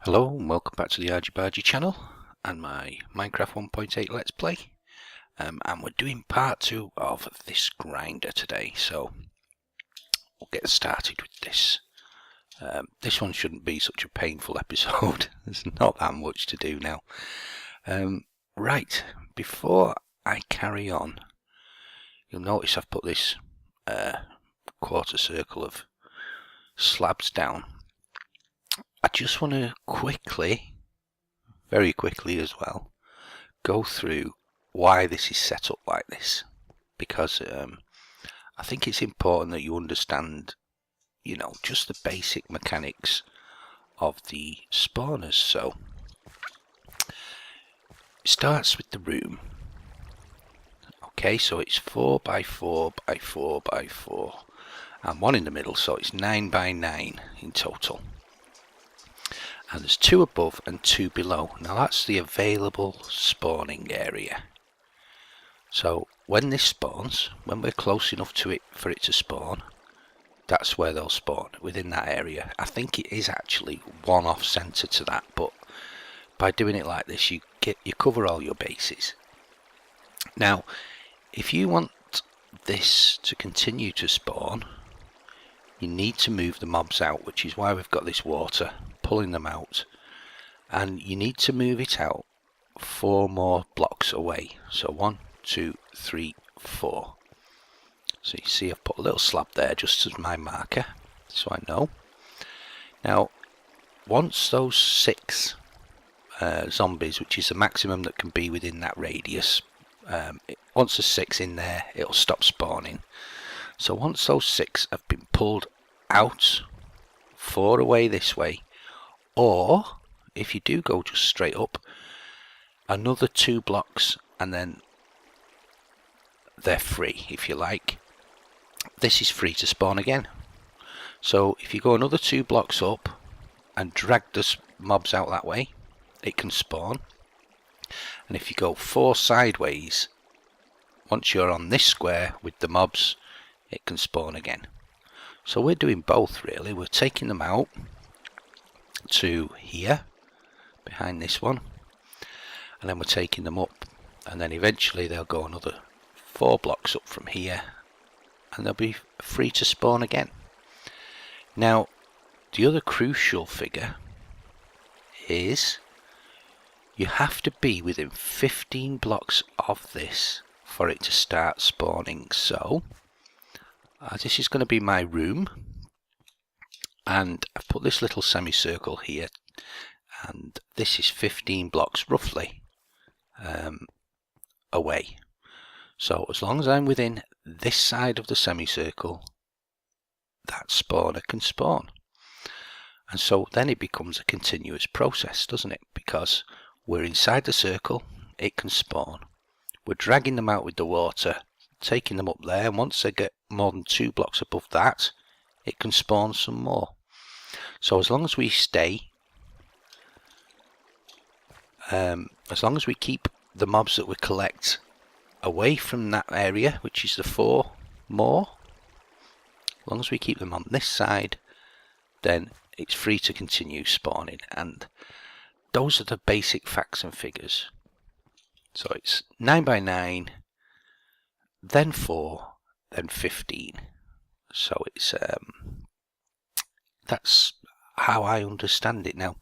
Hello and welcome back to the Rgbargeee channel and my Minecraft 1.8 Let's Play. And we're doing part 2 of this grinder today, so we'll get started with this. This one shouldn't be such a painful episode. There's not that much to do now. Right, before I carry on, you'll notice I've put this quarter circle of slabs down. I just want to quickly, very quickly as well, go through why this is set up like this, because I think it's important that you understand, just the basic mechanics of the spawners. So it starts with the room. Okay, so it's 4 by 4 by 4 by 4 and one in the middle, so it's 9 by 9 in total. And there's 2 above and 2 below. Now that's the available spawning area. So when this spawns, when we're close enough to it for it to spawn, that's where they'll spawn, within that area. I think it is actually one off center to that, but by doing it like this you cover all your bases. Now if you want this to continue to spawn, you need to move the mobs out, which is why we've got this water pulling them out, and you need to move it out 4 more blocks away. So 1, 2, 3, 4. So you see I've put a little slab there just as my marker, so I know. Now once those 6 zombies, which is the maximum that can be within that radius, once there's 6 in there it'll stop spawning. So once those 6 have been pulled out, 4 away this way, or if you do go just straight up, another 2 blocks and then they're free, if you like. This is free to spawn again. So if you go another 2 blocks up and drag the mobs out that way, it can spawn. And if you go 4 sideways, once you're on this square with the mobs, it can spawn again. So we're doing both really. We're taking them out to here behind this one, and then we're taking them up, and then eventually they'll go another 4 blocks up from here and they'll be free to spawn again. Now the other crucial figure is you have to be within 15 blocks of this for it to start spawning. So this is going to be my room, and I've put this little semicircle here, and this is 15 blocks roughly away. So as long as I'm within this side of the semicircle, that spawner can spawn. And so then it becomes a continuous process, doesn't it? Because we're inside the circle, it can spawn. We're dragging them out with the water, taking them up there, and once they get more than 2 blocks above that, it can spawn some more. So as long as we stay, as long as we keep the mobs that we collect away from that area, which is the 4 more, as long as we keep them on this side, then it's free to continue spawning. And those are the basic facts and figures. So it's 9 by 9, then 4, then 15. So it's that's how I understand it now.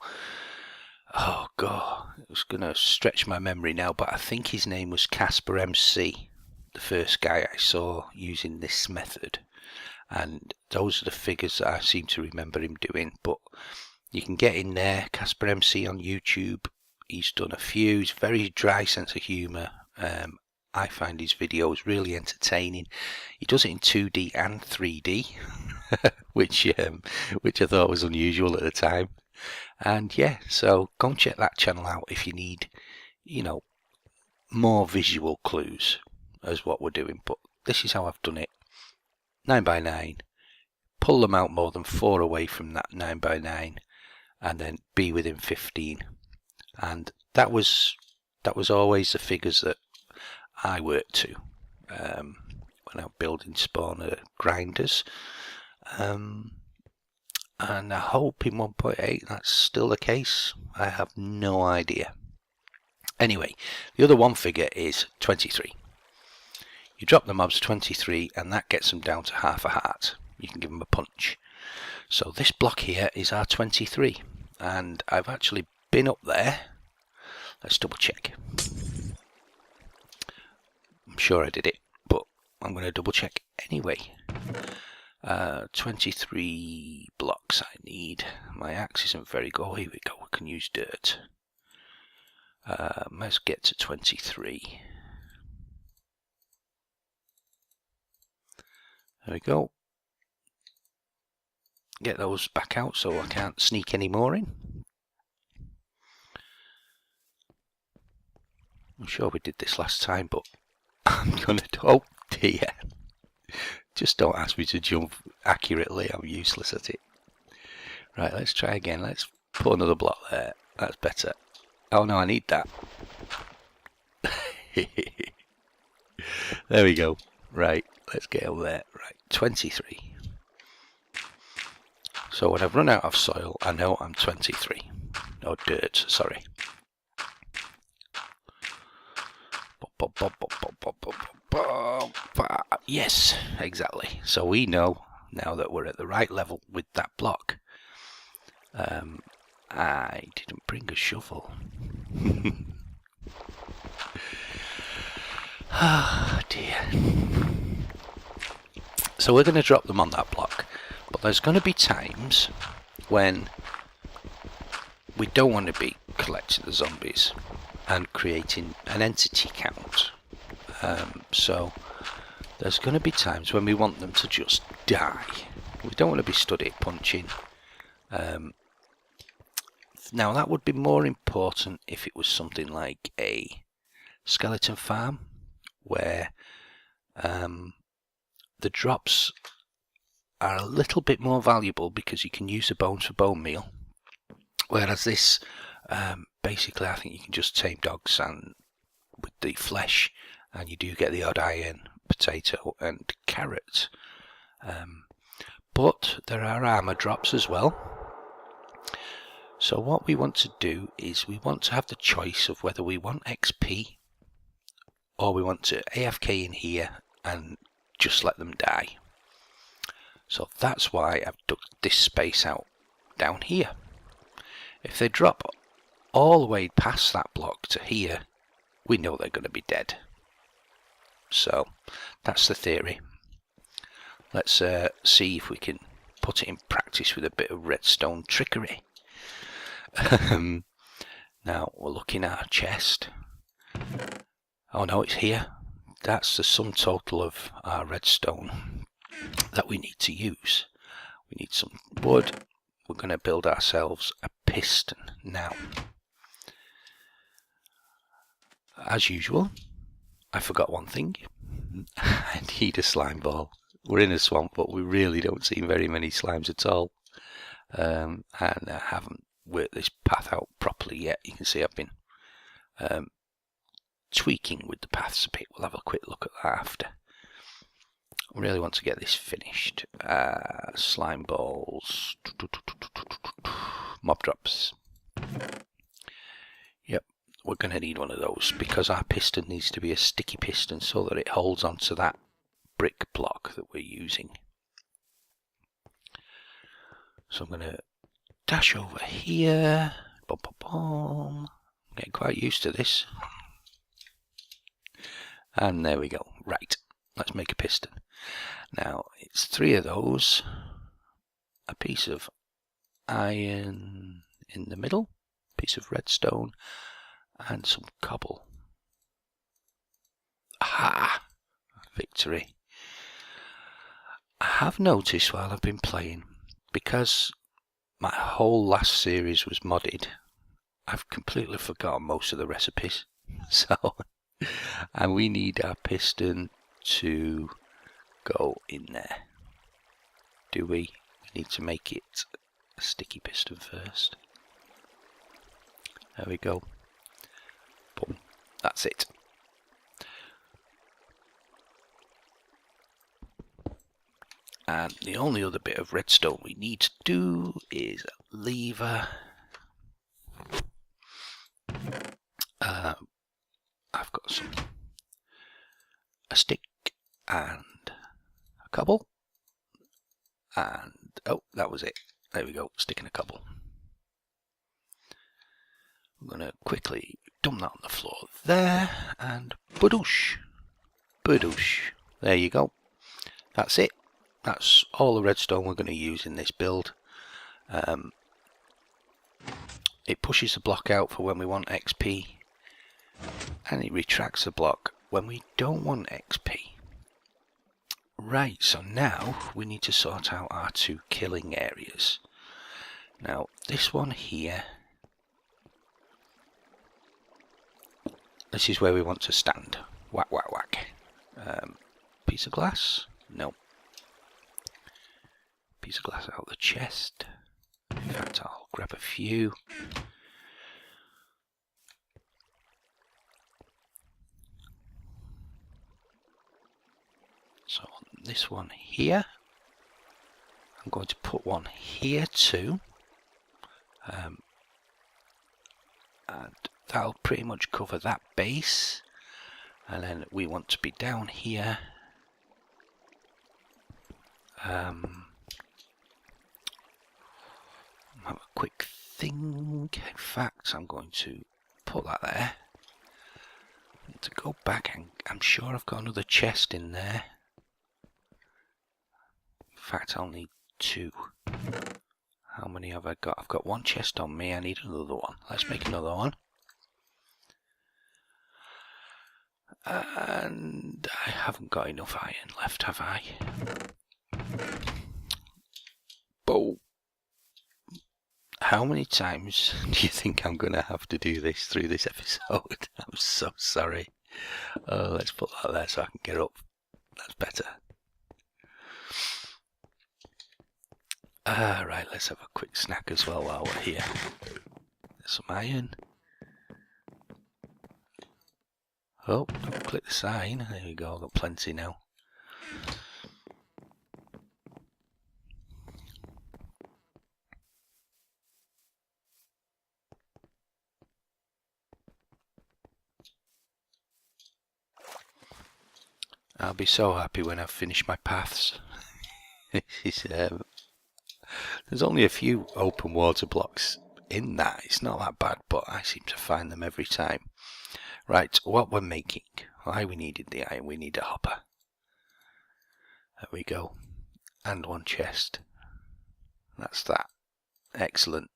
Oh god, it was gonna stretch my memory now, but I think his name was Casper MC, the first guy I saw using this method, and those are the figures that I seem to remember him doing. But you can get in there, Casper MC on YouTube. He's done a few. He's very dry sense of humour. I find his videos really entertaining. He does it in 2D and 3D, which I thought was unusual at the time. And yeah, so go and check that channel out if you need, more visual clues as what we're doing. But this is how I've done it. 9 by 9, pull them out more than 4 away from that 9 by 9, and then be within 15. And that was always the figures that I worked to when I'm building spawner grinders. And I hope in 1.8 that's still the case. I have no idea. Anyway, the other one figure is 23. You drop the mobs 23 and that gets them down to half a heart. You can give them a punch. So this block here is our 23, and I've actually been up there. Let's double check. I'm sure I did it, but I'm going to double check anyway. 23 blocks I need. My axe isn't very good. Oh, here we go. We can use dirt. Let's get to 23. There we go. Get those back out so I can't sneak any more in. I'm sure we did this last time, but I'm gonna. Oh dear. Just don't ask me to jump accurately. I'm useless at it. Right, let's try again. Let's put another block there. That's better. Oh no, I need that. There we go. Right, let's get over there. Right, 23. So when I've run out of soil, I know I'm 23. No, dirt, sorry. Yes, exactly. So we know now that we're at the right level with that block. I didn't bring a shovel. Ah, dear. So we're going to drop them on that block, but there's going to be times when we don't want to be collecting the zombies and creating an entity count. So there's going to be times when we want them to just die. We don't want to be stood here punching. Now that would be more important if it was something like a skeleton farm, where the drops are a little bit more valuable because you can use the bones for bone meal, whereas this basically I think you can just tame dogs and with the flesh, and you do get the odd iron, potato and carrot. But there are armor drops as well. So what we want to do is we want to have the choice of whether we want XP or we want to AFK in here and just let them die. So that's why I've dug this space out down here. If they drop all the way past that block to here, we know they're going to be dead. So that's the theory. Let's see if we can put it in practice with a bit of redstone trickery. Now we're looking at our chest. Oh no, it's here. That's the sum total of our redstone that we need to use. We need some wood. We're going to build ourselves a piston now. As usual, I forgot one thing. I need a slime ball. We're in a swamp, but we really don't see very many slimes at all. And I haven't worked this path out properly yet. You can see I've been tweaking with the paths a bit. We'll have a quick look at that after. I really want to get this finished. Slime balls. Mob drops. Yep, we're going to need one of those because our piston needs to be a sticky piston so that it holds onto that brick block that we're using. So I'm going to dash over here. Boom, boom, boom. I'm getting quite used to this. And there we go. Right, let's make a piston. Now it's 3 of those, a piece of iron in the middle, piece of redstone, and some cobble. Aha! Victory. I have noticed while I've been playing, because my whole last series was modded, I've completely forgotten most of the recipes. So, and we need our piston to go in there. Do we? We need to make it a sticky piston first. There we go. Boom. That's it. And the only other bit of redstone we need to do is a lever. I've got a stick and a cobble. And, oh, that was it. There we go, stick and a cobble. I'm going to quickly dump that on the floor there, and badoosh, badoosh. There you go. That's it. That's all the redstone we're going to use in this build. It pushes the block out for when we want XP, and it retracts the block when we don't want XP. Right, so now we need to sort out our 2 killing areas. Now, this one here, this is where we want to stand. Whack, whack, whack. Piece of glass? No. Piece of glass out of the chest. In fact, I'll grab a few. So on this one here, I'm going to put one here too. And that'll pretty much cover that base. And then we want to be down here. Have a quick think. In fact, I'm going to put that there. To go back, and I'm sure I've got another chest in there. In fact, I'll need 2. How many have I got? I've got 1 chest on me. I need another one. Let's make another one. And I haven't got enough iron left, have I? Boom. How many times do you think I'm going to have to do this through this episode? I'm so sorry. Oh, let's put that there so I can get up. That's better. Right, let's have a quick snack as well while we're here. There's some iron. Oh, don't click the sign. There we go, I've got plenty now. I'll be so happy when I've finished my paths. There's only a few open water blocks in that. It's not that bad, but I seem to find them every time. Right, what we're making. Why we needed the iron, we need a hopper. There we go. And 1 chest. That's that. Excellent.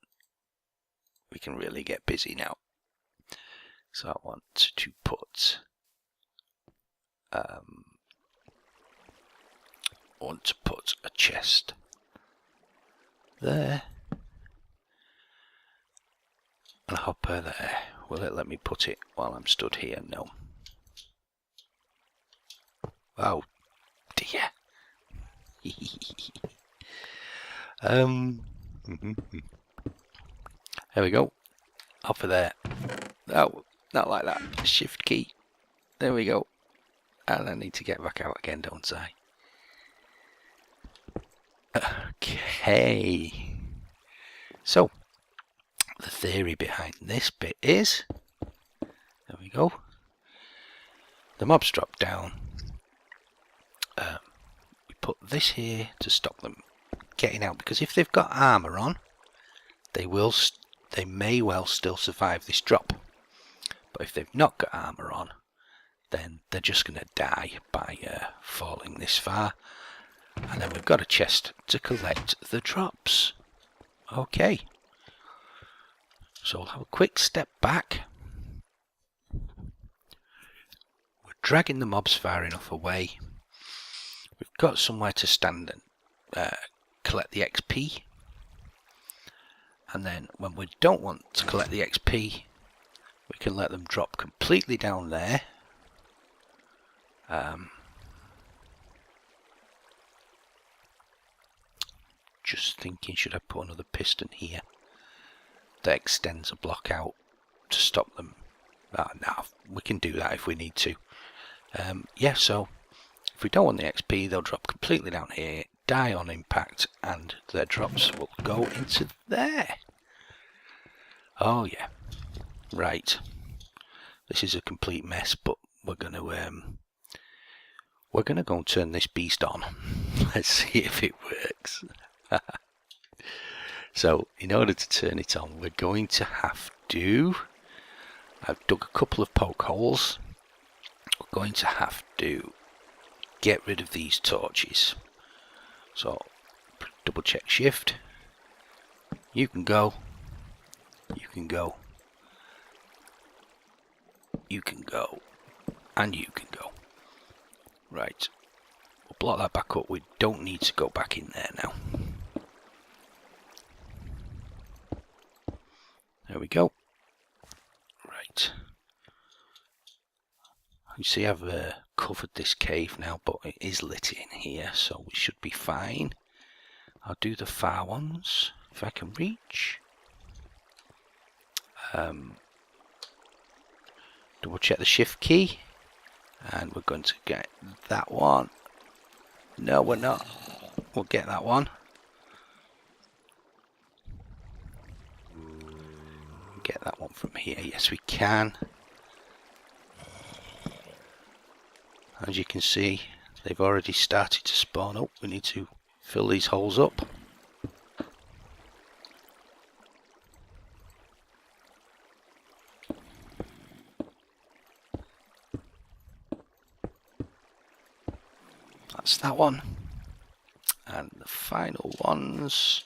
We can really get busy now. So I want to put a chest there and a hopper there. Will it let me put it while I'm stood here? No. Oh dear. There we go. Hopper there. Oh, not like that. Shift key. There we go. And I need to get back out again, don't I? Okay. So, the theory behind this bit is, there we go. The mobs drop down. We put this here to stop them getting out, because if they've got armor on, they may well still survive this drop. But if they've not got armor on, then they're just going to die by falling this far. And then we've got a chest to collect the drops. Okay. So we'll have a quick step back. We're dragging the mobs far enough away. We've got somewhere to stand and collect the XP. And then when we don't want to collect the XP, we can let them drop completely down there. Just thinking, should I put another piston here that extends a block out to stop them? No, we can do that if we need to. Yeah, so if we don't want the XP, they'll drop completely down here, die on impact, and their drops will go into there. Oh yeah, right. This is a complete mess, but we're gonna go and turn this beast on. Let's see if it works. So, in order to turn it on, we're going to have to. I've dug a couple of poke holes. We're going to have to get rid of these torches. So, double check shift. You can go. You can go. You can go. And you can go. Right. We'll block that back up. We don't need to go back in there now. There we go. Right. You see I've covered this cave now, but it is lit in here, so we should be fine. I'll do the far ones, if I can reach. Double check the shift key. And we're going to get that one. No, we're not. We'll get that one. Get that one from here. Yes, we can. As you can see, they've already started to spawn up. We need to fill these holes up. That's that one. And the final ones.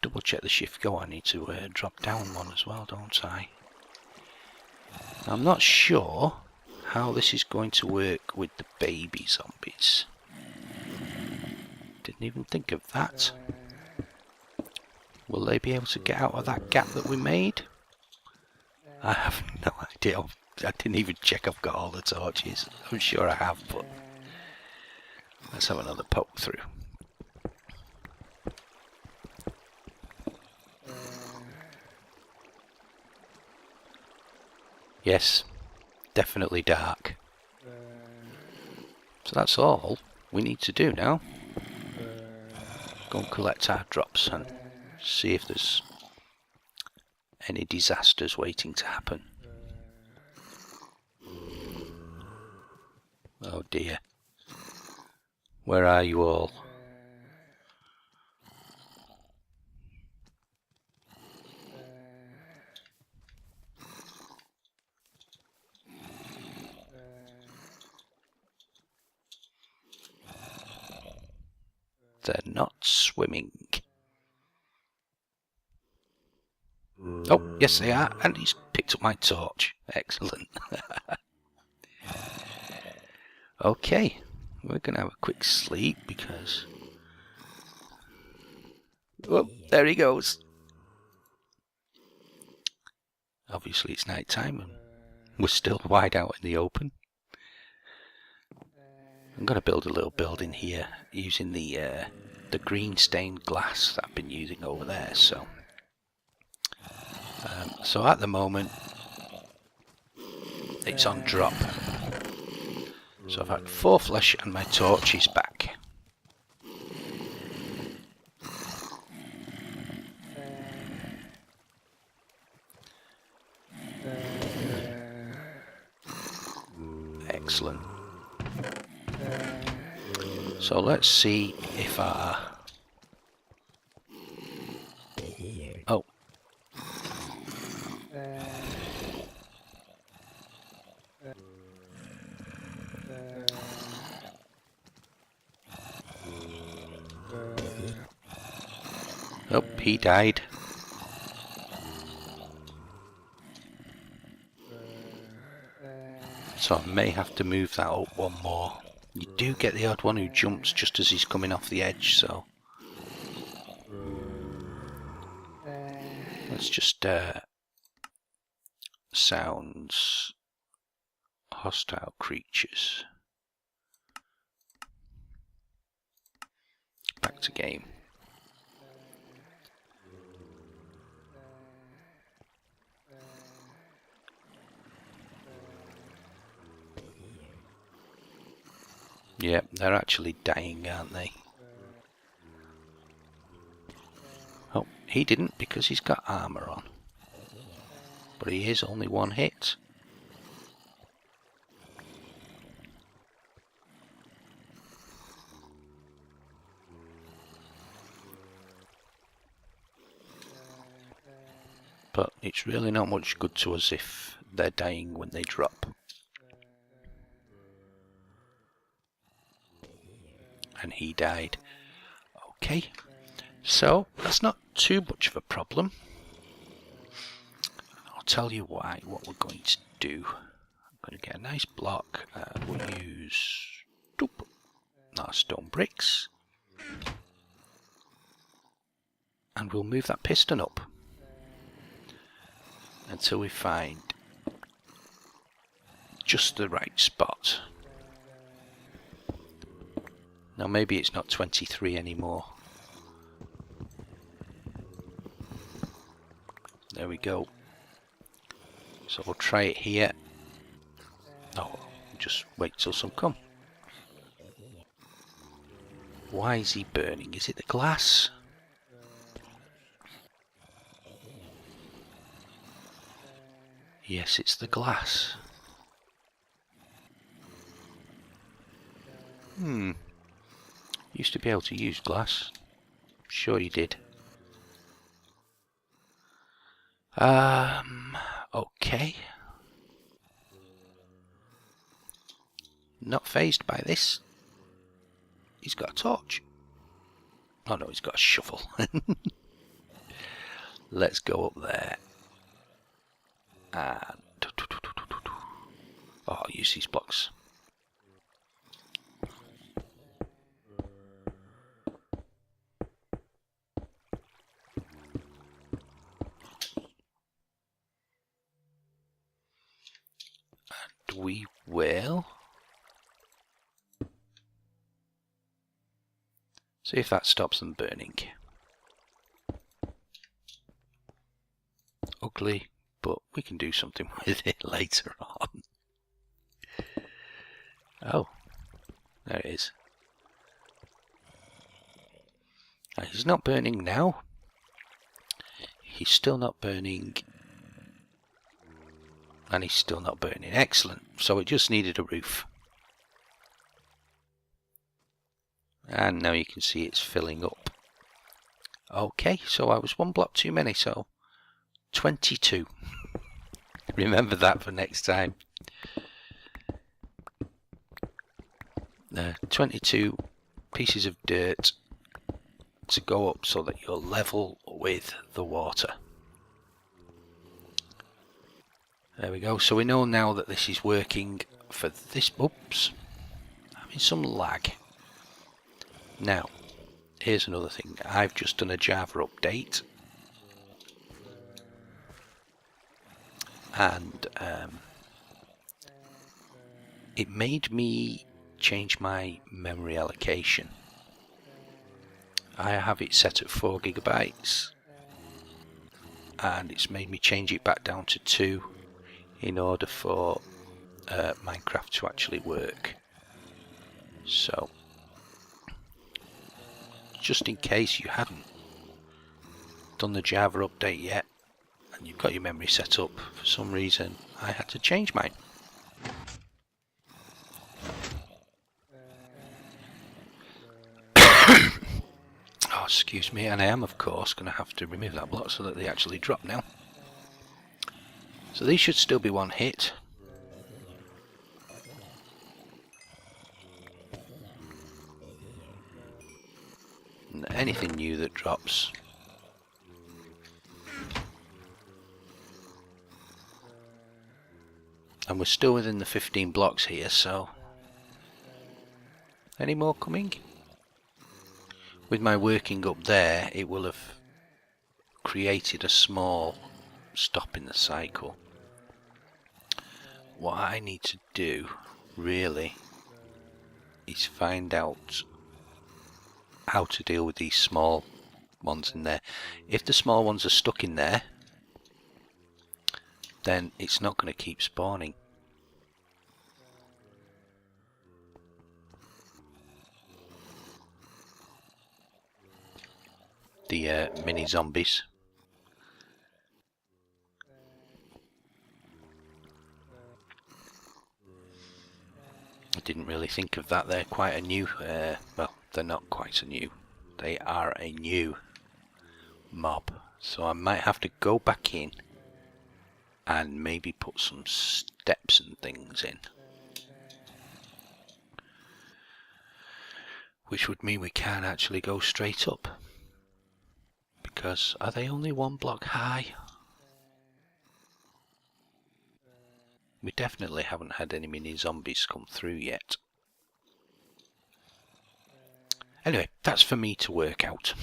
Double check the shift go. I need to drop down one as well, don't I? I'm not sure how this is going to work with the baby zombies. Didn't even think of that. Will they be able to get out of that gap that we made? I have no idea. I didn't even check I've got all the torches. I'm sure I have, but let's have another poke through. Yes, definitely dark. So that's all we need to do now. Go and collect our drops and see if there's any disasters waiting to happen. Oh dear. Where are you all? They're not swimming. Oh, yes they are, and he's picked up my torch. Excellent. Okay, we're going to have a quick sleep because... Oh, there he goes. Obviously it's night time and we're still wide out in the open. I'm going to build a little building here using the green stained glass that I've been using over there. So at the moment it's on drop. So I've had 4 flesh and my torch is back. Excellent. So let's see if our... Oh. Oh, he died. So I may have to move that up one more. You do get the odd one who jumps just as he's coming off the edge, so... Let's just... sounds... hostile creatures. Back to game. Yeah, they're actually dying, aren't they? Oh, he didn't because he's got armour on. But he is only one hit. But it's really not much good to us if they're dying when they drop. And he died. Okay, so that's not too much of a problem. I'll tell you why, what we're going to do. I'm going to get a nice block. We'll use our stone bricks. And we'll move that piston up until we find just the right spot. Now maybe it's not 23 anymore. There we go. So we'll try it here. Oh, just wait till some come. Why is he burning? Is it the glass? Yes, it's the glass. Used to be able to use glass. Sure you did. Okay. Not fazed by this. He's got a torch. Oh no, he's got a shovel. Let's go up there. And oh, I'll use these blocks. And we will see if that stops them burning. Ugly, but we can do something with it later on. Oh, there it is. Now, he's not burning now. He's still not burning. And he's still not burning. Excellent. So it just needed a roof. And now you can see it's filling up. Okay, so I was one block too many, so 22. Remember that for next time. 22 pieces of dirt to go up so that you're level with the water. There we go. So we know now that this is working for this. Oops, having some lag. Now, here's another thing. I've just done a Java update. And it made me change my memory allocation. I have it set at 4 GB and it's made me change it back down to 2 in order for Minecraft to actually work. So just in case you hadn't done the Java update yet and you've got your memory set up, for some reason I had to change mine. Oh, excuse me, and I am of course going to have to remove that block so that they actually drop now. So these should still be one hit. And anything new that drops. And we're still within the 15 blocks here, so any more coming? With my working up there, it will have created a small stop in the cycle. What I need to do, really, is find out how to deal with these small ones in there. If the small ones are stuck in there, then it's not going to keep spawning. the mini zombies. I didn't really think of that. They're quite a new, well, they're not quite a new, they are a new mob. So I might have to go back in and maybe put some steps and things in. Which would mean we can't actually go straight up. Because are they only 1 block high? We definitely haven't had any mini zombies come through yet. Anyway, that's for me to work out.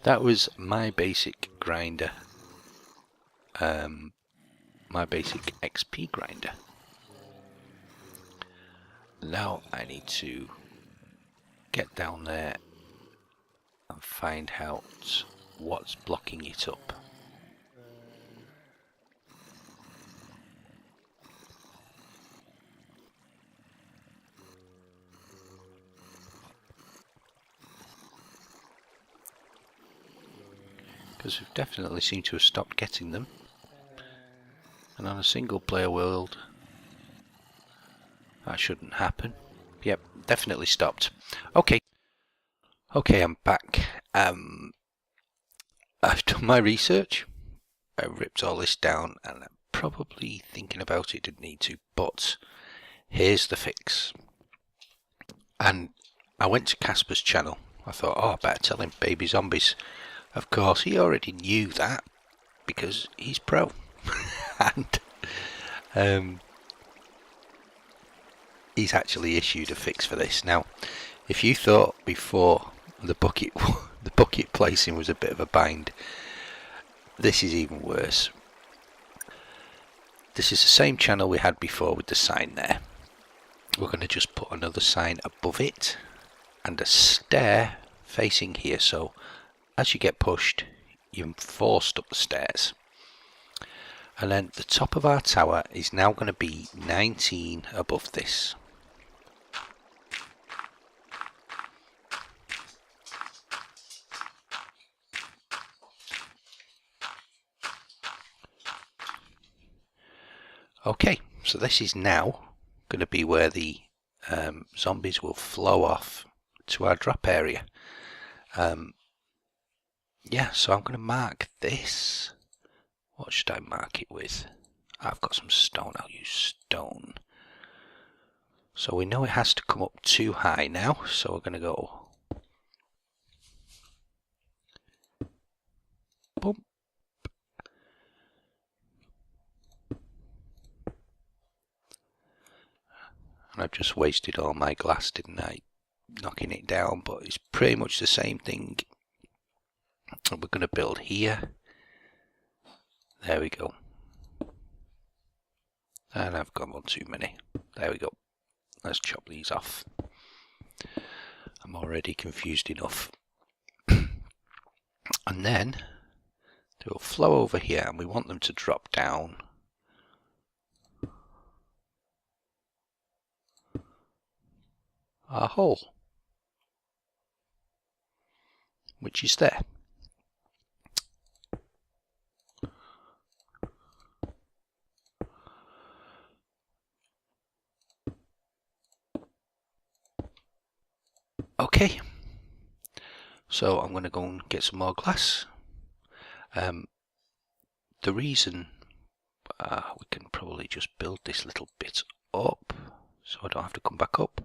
That was my basic grinder. My basic XP grinder. Now I need to get down there and find out what's blocking it up. Because we've definitely seemed to have stopped getting them. And on a single player world, that shouldn't happen. Yep, definitely stopped. Okay, I'm back. I've done my research. I ripped all this down, and I'm probably thinking about it, didn't need to, but here's the fix. And I went to Casper's channel. I thought, oh, I better tell him baby zombies. Of course, he already knew that because he's pro. And he's actually issued a fix for this. Now, if you thought before the bucket placing was a bit of a bind, this is even worse. This is the same channel we had before with the sign there. We're going to just put another sign above it and a stair facing here, so as you get pushed, you're forced up the stairs. And then the top of our tower is now going to be 19 above this. Okay, so this is now going to be where the zombies will flow off to our drop area. Yeah, so I'm going to mark this. What should I mark it with? I've got some stone, I'll use stone. So we know it has to come up too high now, so we're going to go bump. And I've just wasted all my glass, didn't I? Knocking it down, but it's pretty much the same thing. And we're going to build here. There we go. And I've gone on too many. There we go. Let's chop these off. I'm already confused enough. And then they will flow over here, and we want them to drop down our hole, which is there. Okay, so I'm going to go and get some more glass. The reason we can probably just build this little bit up so I don't have to come back up.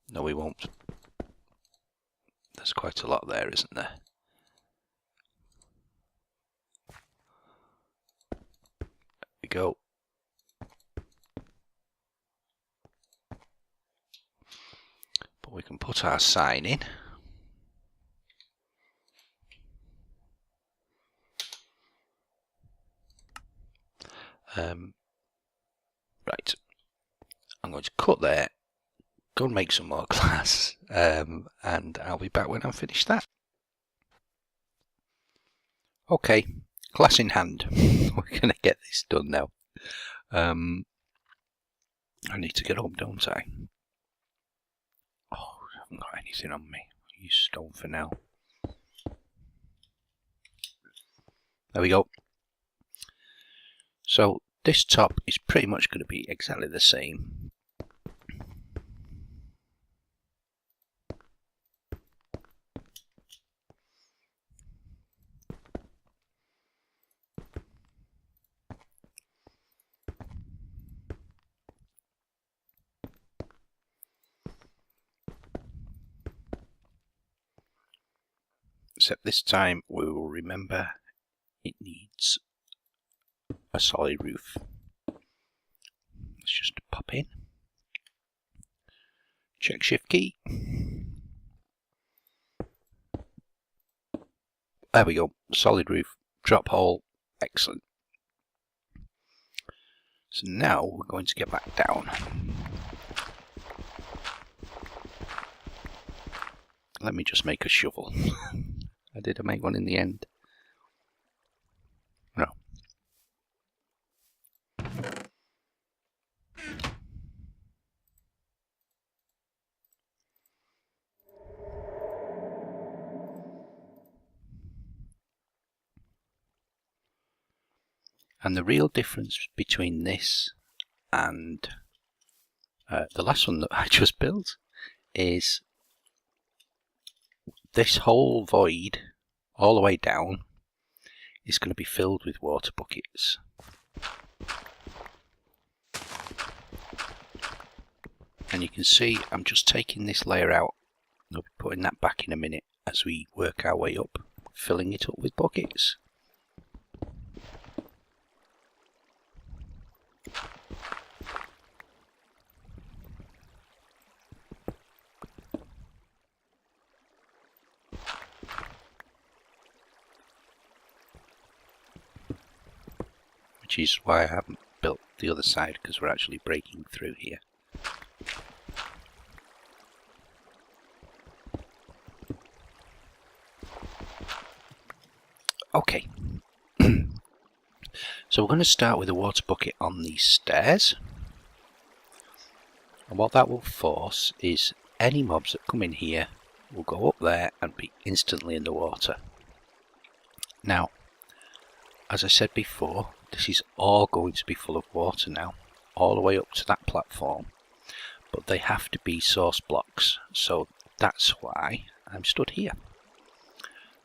No, we won't. There's quite a lot there, isn't there? There we go. But we can put our sign in. Right, I'm going to cut there, go and make some more glass, and I'll be back when I'm finished that. Okay, glass in hand. We're going to get this done now. I need to get home, don't I? Oh, haven't got anything on me. I'll use stone for now. There we go. So this top is pretty much going to be exactly the same. Except this time we will remember it needs a solid roof. Let's just pop in. Check shift key. There we go. Solid roof. Drop hole. Excellent. So now we're going to get back down. Let me just make a shovel. Did I make one in the end? No. And the real difference between this and the last one that I just built is this whole void all the way down is going to be filled with water buckets. And you can see I'm just taking this layer out. I'll be putting that back in a minute as we work our way up, filling it up with buckets. Which is why I haven't built the other side, because we're actually breaking through here. Okay, so we're going to start with a water bucket on these stairs, and what that will force is any mobs that come in here will go up there and be instantly in the water. Now, as I said before, this is all going to be full of water now, all the way up to that platform, but they have to be source blocks, so that's why I'm stood here.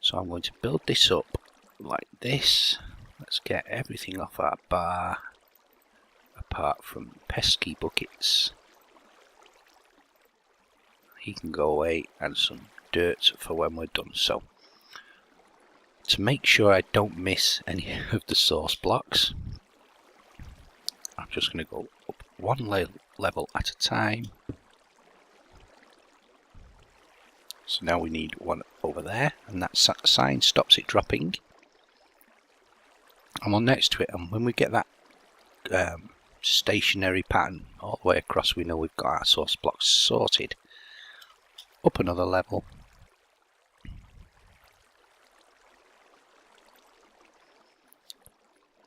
So I'm going to build this up like this. Let's get everything off our bar, apart from pesky buckets. He can go away, and some dirt for when we're done. So to make sure I don't miss any of the source blocks, I'm just going to go up one level at a time. So now we need one over there, and that sign stops it dropping. I'm on next to it, and when we get that stationary pattern all the way across, we know we've got our source blocks sorted. Up another level.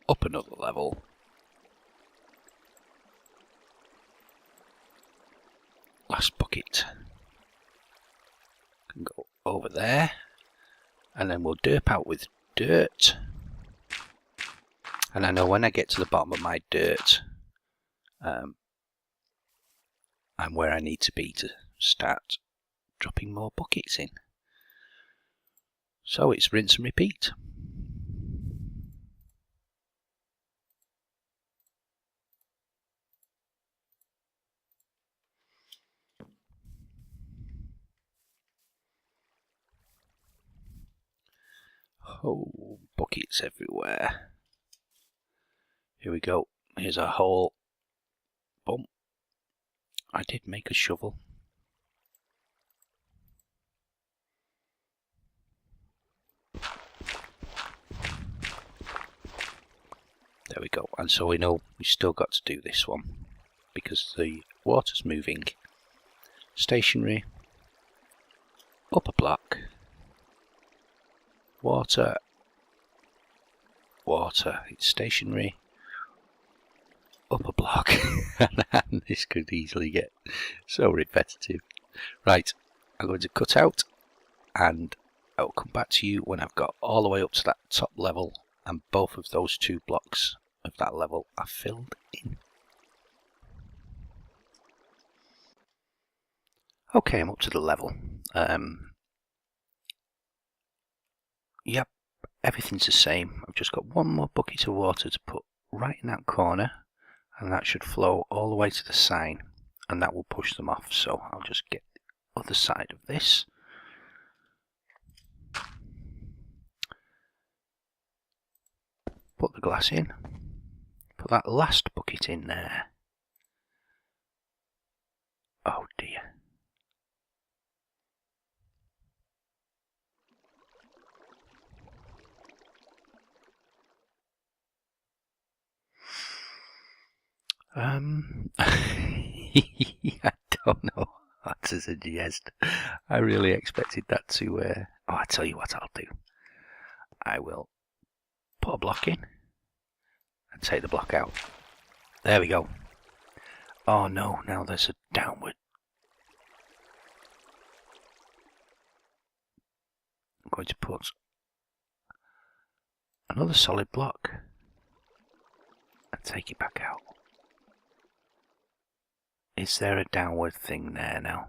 Up another level. Last bucket can go over there, and then we'll derp out with dirt. And I know when I get to the bottom of my dirt, I'm where I need to be to start dropping more buckets in. So it's rinse and repeat. Oh, buckets everywhere. Here we go. Here's our hole. Boom. I did make a shovel. There we go. And so we know we've still got to do this one because the water's moving. Stationary. Up a block. Water. Water. It's stationary. Up a block. And this could easily get so repetitive. Right. I'm going to cut out, and I'll come back to you when I've got all the way up to that top level and both of those 2 blocks of that level are filled in. Okay, I'm up to the level. Yep, everything's the same. I've just got one more bucket of water to put right in that corner, and that should flow all the way to the sign, and that will push them off. So I'll just get the other side of this. Put the glass in. Put that last bucket in there. Oh dear. I don't know what to suggest. I really expected that to... Oh, I tell you what I'll do. I will put a block in and take the block out. There we go. Oh no, now there's a downward. I'm going to put another solid block and take it back out. Is there a downward thing there now?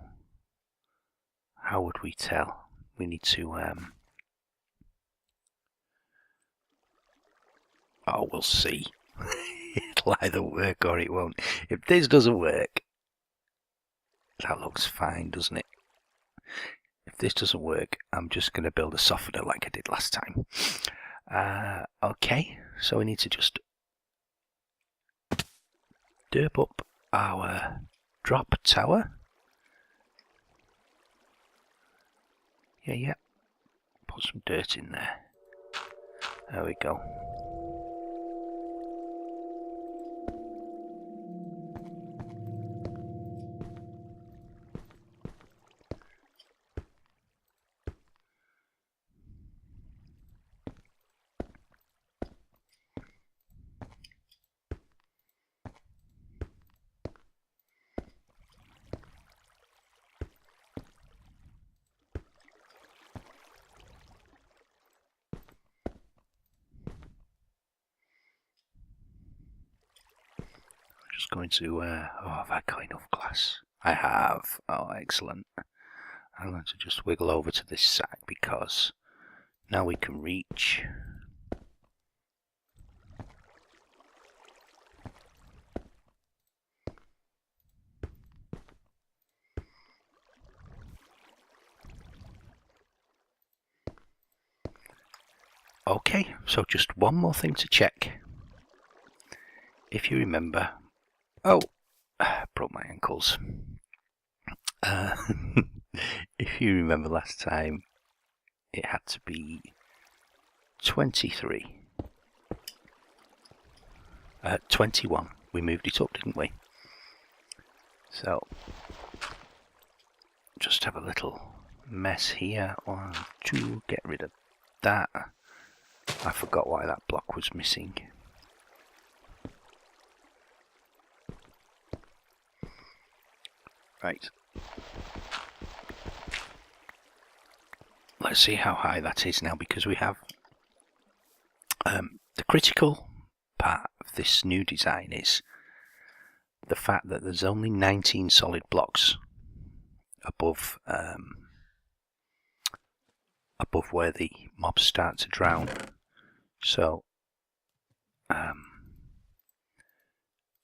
How would we tell? We need to... Oh, we'll see. It'll either work or it won't. If this doesn't work, that looks fine, doesn't it? If this doesn't work, I'm just going to build a softener like I did last time. Okay, so we need to just derp up our drop tower. Yeah. Put some dirt in there. There we go. Just going to, oh, have I got enough glass? I have. Oh, excellent. I'm going to just wiggle over to this side because now we can reach. Okay, so just one more thing to check. If you remember, oh, broke my ankles. If you remember last time, it had to be 23. 21. We moved it up, didn't we? So, just have a little mess here. 1, 2, get rid of that. I forgot why that block was missing. Right. Let's see how high that is now, because we have the critical part of this new design is the fact that there's only 19 solid blocks above above where the mobs start to drown. So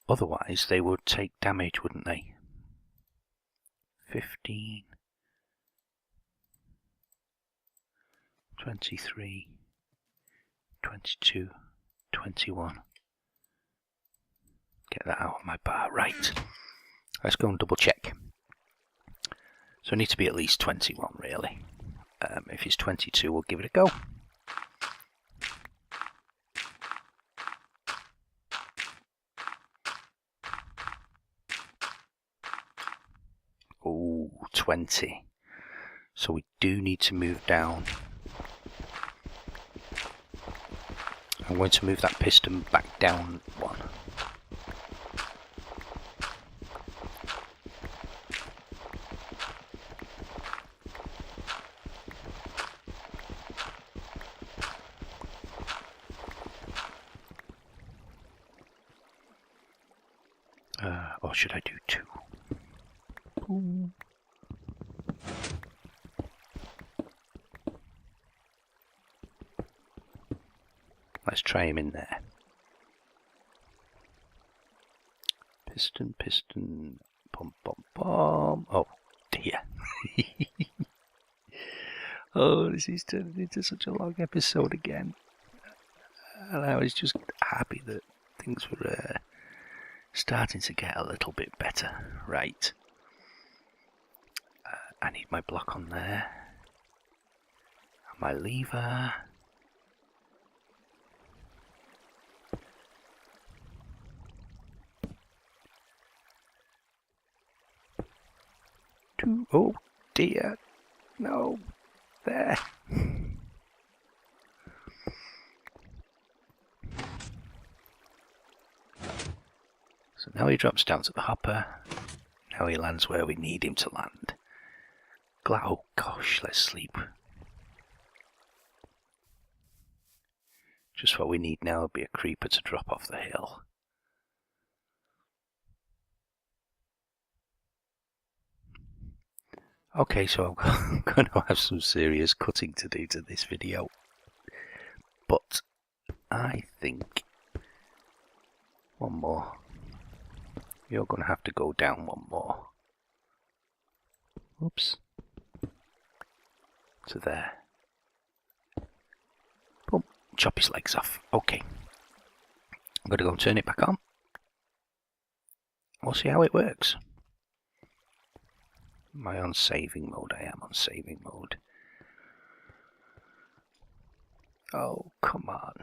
otherwise they would take damage, wouldn't they? 15, 23, 22, 21. Get that out of my bar. Right. Let's go and double check. So it needs to be at least 21 really. If it's 22, we'll give it a go. Oh, 20. So we do need to move down. I'm going to move that piston back down 1. Or should I do 2? Ooh. Let's try him in there. Piston, piston, pom pom pom. Oh dear. Oh, this is turning into such a long episode again. And I was just happy that things were starting to get a little bit better. Right. I need my block on there. And my lever. Oh dear. No. There. So now he drops down to the hopper. Now he lands where we need him to land. Oh gosh, let's sleep. Just what we need now would be a creeper to drop off the hill. Okay, so I'm going to have some serious cutting to do to this video. But I think one more. You're going to have to go down one more. Oops. To there. Boom. Chop his legs off. Okay. I'm going to go and turn it back on. We'll see how it works. Am I on saving mode? I am on saving mode. Oh, come on.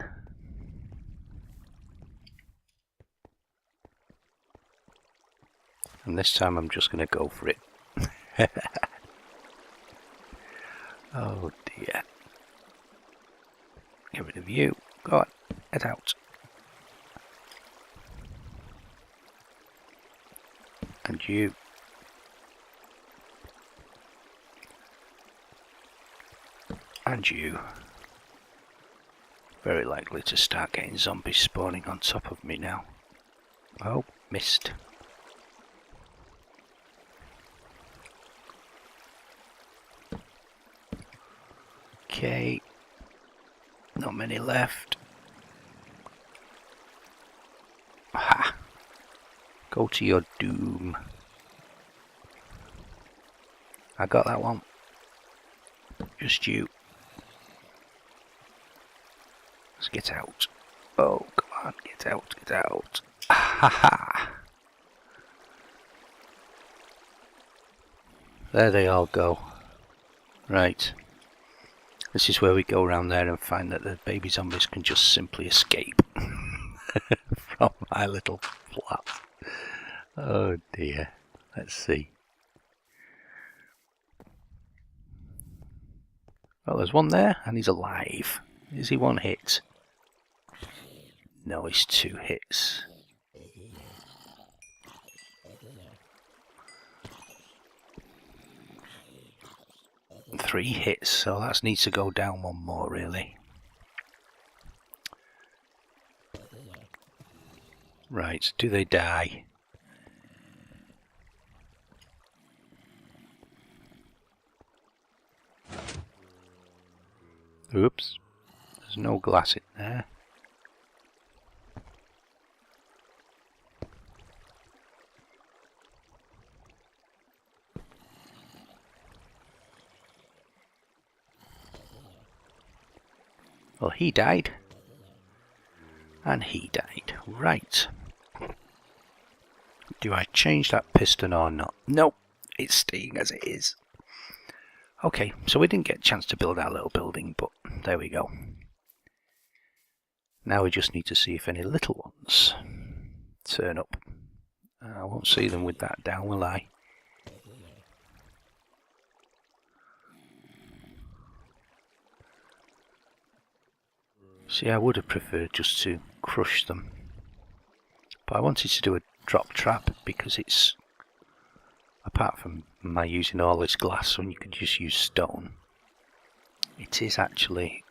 And this time I'm just going to go for it. Oh dear. Get rid of you. Go on. Head out. And you. And you. Very likely to start getting zombies spawning on top of me now. Oh, missed. Okay. Not many left. Aha. Go to your doom. I got that one. Just you. Let's get out. Oh, come on, get out, get out. Ha ha! There they all go. Right. This is where we go around there and find that the baby zombies can just simply escape from my little flat. Oh dear. Let's see. Well, there's one there and he's alive. Is he one hit? No, he's 2 hits. And 3 hits, so that needs to go down one more really. Right, do they die? Oops, there's no glass in there. Well, he died. And he died. Right. Do I change that piston or not? Nope, it's staying as it is. Okay, so we didn't get a chance to build our little building, but there we go. Now we just need to see if any little ones turn up. I won't see them with that down, will I? See, I would have preferred just to crush them. But I wanted to do a drop trap because it's, apart from my using all this glass when you could just use stone, it is actually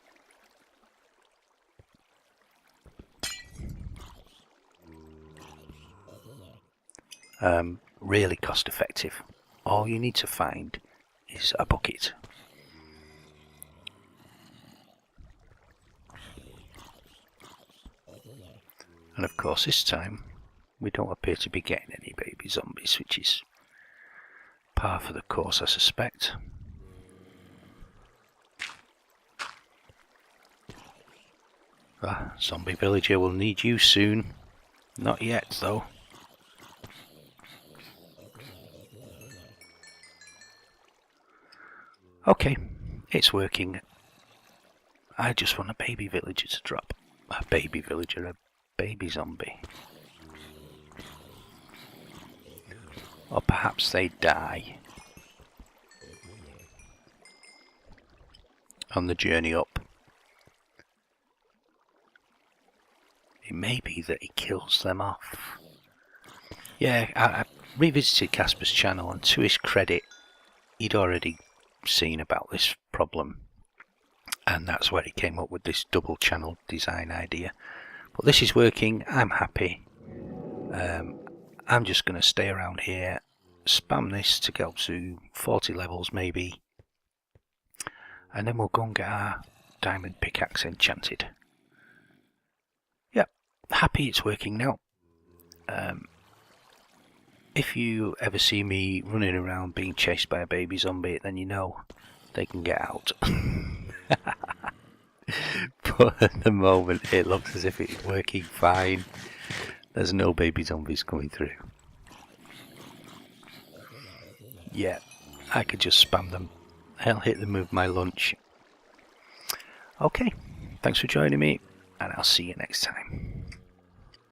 Really cost effective. All you need to find is a bucket. And of course this time we don't appear to be getting any baby zombies, which is par for the course, I suspect. Zombie villager will need you soon. Not yet though. Okay, it's working. I just want a baby villager to drop. A baby villager, a baby zombie. Or perhaps they die on the journey up. It may be that he kills them off. Yeah, I revisited Casper's channel, and to his credit, he'd already seen about this problem, and that's where he came up with this double channel design idea. But this is working. I'm happy. I'm just going to stay around here, spam this to get up to 40 levels maybe, and then we'll go and get our diamond pickaxe enchanted. Yep, happy it's working now. If you ever see me running around being chased by a baby zombie, then you know they can get out. But at the moment it looks as if it's working fine. There's no baby zombies coming through. Yeah, I could just spam them. I'll hit them with my lunch. Okay, thanks for joining me, and I'll see you next time.